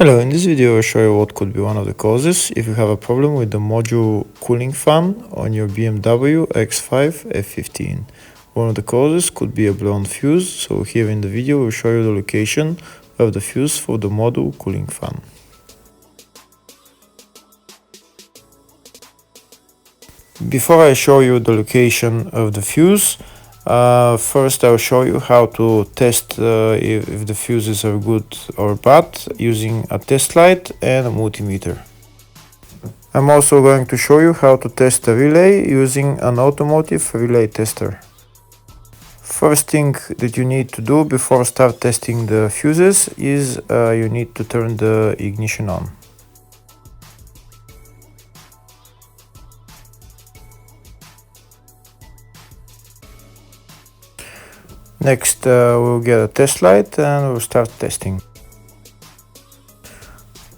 Hello, in this video I'll show you what could be one of the causes if you have a problem with the module cooling fan on your BMW X5 F15. One of the causes could be a blown fuse, so here in the video we'll show you the location of the fuse for the module cooling fan. Before I show you the location of the fuse, first I'll show you how to test if the fuses are good or bad using a test light and a multimeter. I'm also going to show you how to test a relay using an Automotive relay tester. First thing that you need to do before start testing the fuses is you need to turn the ignition on. Next, we'll get a test light and we'll start testing.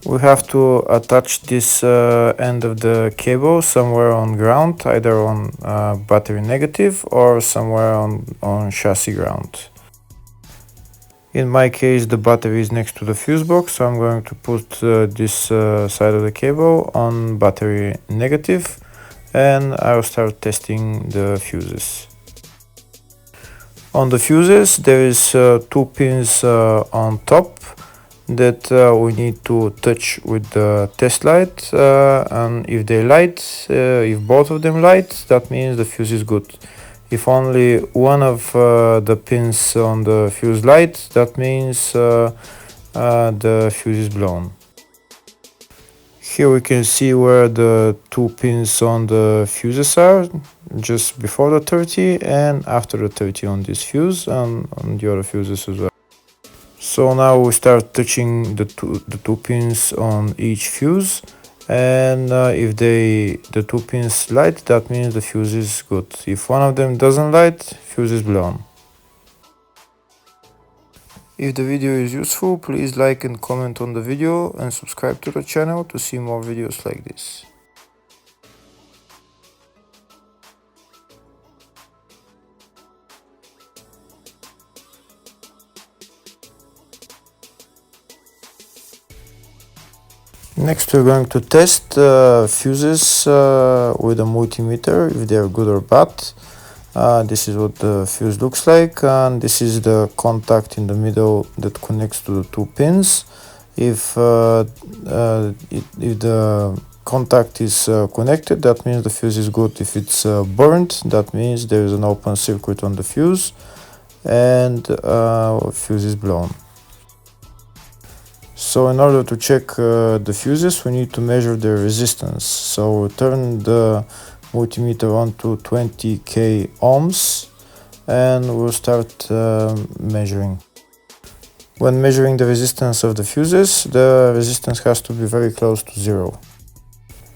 We have to attach this end of the cable somewhere on ground, either on battery negative or somewhere on chassis ground. In my case, the battery is next to the fuse box, so I'm going to put this side of the cable on battery negative, and I'll start testing the fuses. On the fuses, there is two pins on top that we need to touch with the test light, and if they light, if both of them light, that means the fuse is good. If only one of the pins on the fuse light, that means the fuse is blown. Here we can see where the two pins on the fuses are, just before the 30 and after the 30 on this fuse and on the other fuses as well. So now we start touching the two pins on each fuse, and if the two pins light, that means the fuse is good. If one of them doesn't light, fuse is blown. If the video is useful, please like and comment on the video and subscribe to the channel to see more videos like this. Next, we're going to test fuses with a multimeter, if they are good or bad. This is what the fuse looks like, and this is the contact in the middle that connects to the two pins. If the contact is connected, that means the fuse is good. If it's burnt, that means there is an open circuit on the fuse and fuse is blown. So in order to check the fuses, we need to measure their resistance. So we turn the multimeter on to 20k ohms and we'll start measuring. When measuring the resistance of the fuses, the resistance has to be very close to zero.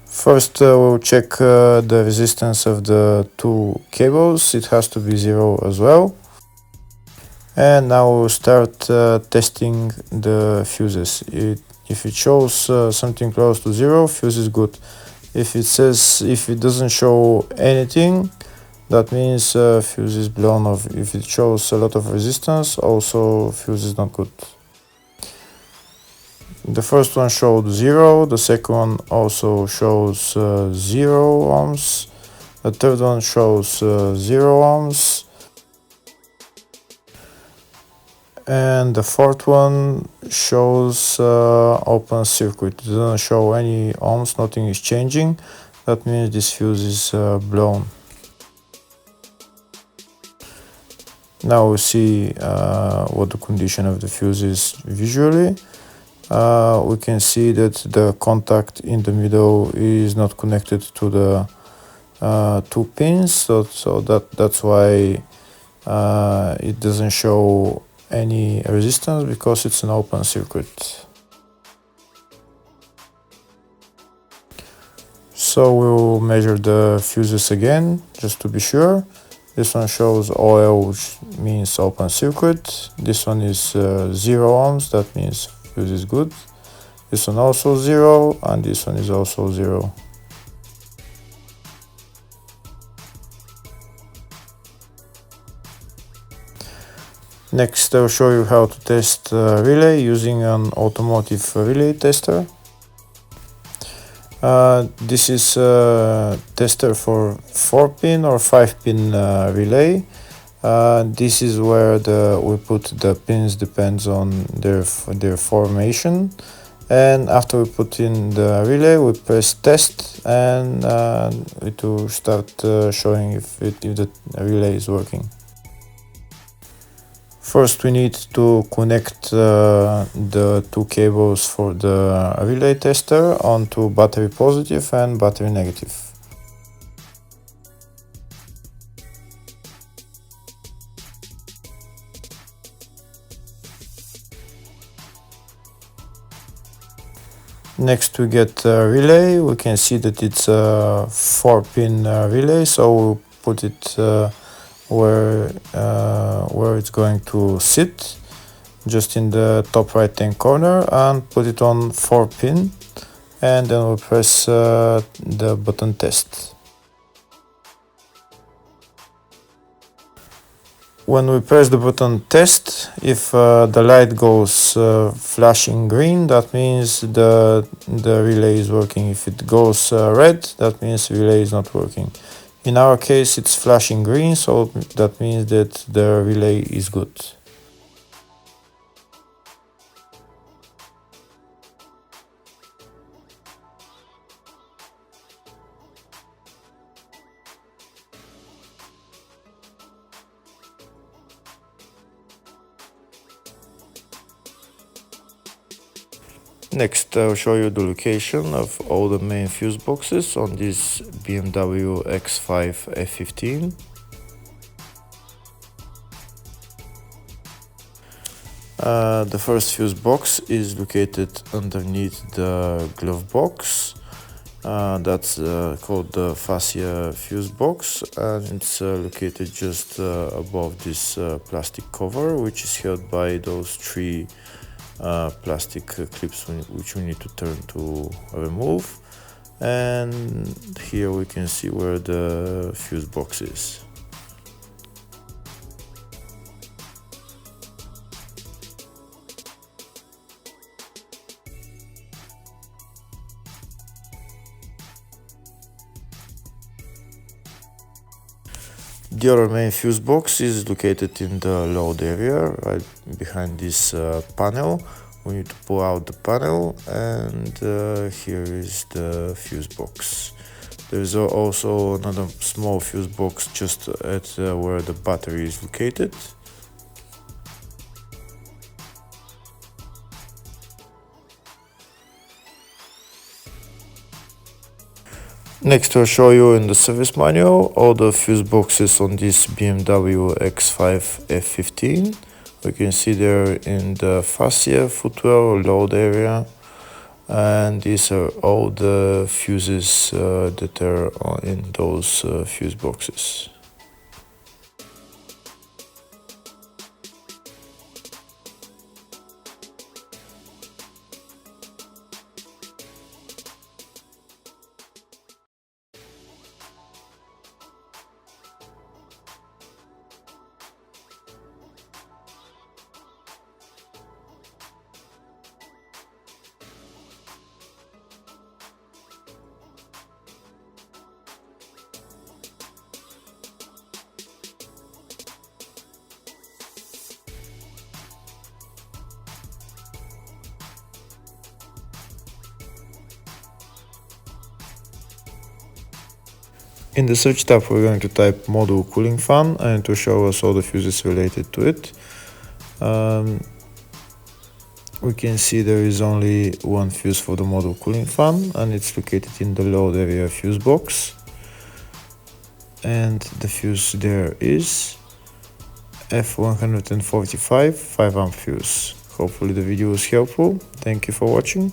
First, we'll check the resistance of the two cables. It has to be zero as well. And now we'll start testing the fuses. If it shows something close to zero, fuse is good. If it doesn't show anything, that means fuse is blown off. If it shows a lot of resistance, also fuse is not good. The first one showed 0, the second one also shows 0 ohms, the third one shows 0 ohms, and the fourth one shows open circuit. It doesn't show any ohms, nothing is changing. That means this fuse is blown. Now we see what the condition of the fuse is visually. We can see that the contact in the middle is not connected to the two pins, so that's why it doesn't show any resistance, because it's an open circuit. So we'll measure the fuses again, just to be sure. This one shows OL, which means open circuit. This one is 0 ohms, that means fuse is good. This one also 0, and this one is also 0. Next, I'll show you how to test relay using an automotive relay tester. This is a tester for 4-pin or 5-pin relay. This is where we put the pins, depends on their formation. And after we put in the relay, we press test, and it will start showing if the relay is working. First, we need to connect the two cables for the relay tester onto battery positive and battery negative. Next, we get a relay. We can see that it's a 4-pin relay, so we'll put it where it's going to sit, just in the top right hand corner, and put it on 4-pin, and then we'll press the button test. When we press the button test, if the light goes flashing green, that means the relay is working. If it goes red, that means the relay is not working. In our case, it's flashing green, so that means that the relay is good. Next, I'll show you the location of all the main fuse boxes on this BMW X5 F15. The first fuse box is located underneath the glove box. That's called the fascia fuse box, and it's located just above this plastic cover, which is held by those three plastic clips which we need to turn to remove. And here we can see where the fuse box is. The other main fuse box is located in the load area, right behind this panel. We need to pull out the panel, and here is the fuse box. There is also another small fuse box just at where the battery is located. Next, I'll show you in the service manual all the fuse boxes on this BMW X5 F15. We can see they're in the fascia, footwell, or load area, and these are all the fuses that are in those fuse boxes. In the search tab, we're going to type module cooling fan, and it will show us all the fuses related to it. We can see there is only one fuse for the module cooling fan, and it's located in the load area fuse box. And the fuse there is F145 5 amp fuse. Hopefully the video was helpful. Thank you for watching.